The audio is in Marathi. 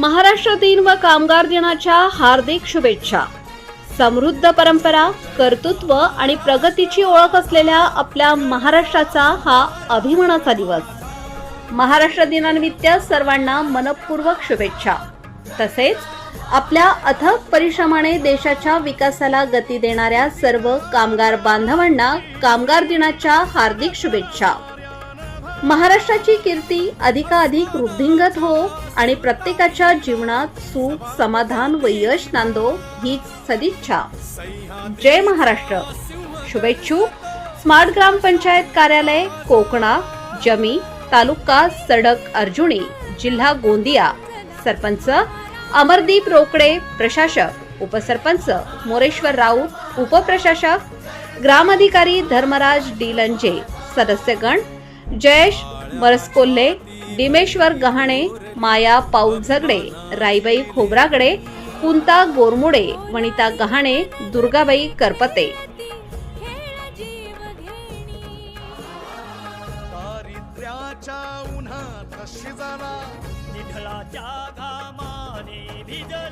महाराष्ट्र दिन व कामगार दिनाच्या हार्दिक शुभेच्छा। समृद्ध परंपरा, कर्तृत्व आणि प्रगतीची ओळख असलेल्या आपल्या महाराष्ट्राचा हा अभिमानाचा दिवस। महाराष्ट्र दिनानिमित्त सर्वांना मनपूर्वक शुभेच्छा। तसेच आपल्या अथक परिश्रमाने देशाच्या विकासाला गती देणाऱ्या सर्व कामगार बांधवांना कामगार दिनाच्या हार्दिक शुभेच्छा। महाराष्ट्राची कीर्ती अधिकाधिक वृद्धिंगत हो आणि प्रत्येकाच्या जीवनात सुख, समाधान व यश नांदो हीच सदिच्छा। जय महाराष्ट्र। शुभेच्छुक स्मार्ट ग्रामपंचायत कार्यालय, कोकणा, जमी, तालुका सडक अर्जुनी, जिल्हा गोंदिया। सरपंच अमरदीप रोकडे, प्रशासक उपसरपंच मोरेश्वर राऊत, उपप्रशासक ग्रामाधिकारी धर्मराज डी लंजे। सदस्यगण जयेश मरसकोल्हे, डिमेश्वर गहाणे, माया पाऊल झगडे, राईबाई खोब्रागडे, कुंता गोरमुडे, वनिता गहाणे, दुर्गाबाई करपते। दारिद्र्याच्या उन्हात शिजला, निढळाच्या घामाने भिजला।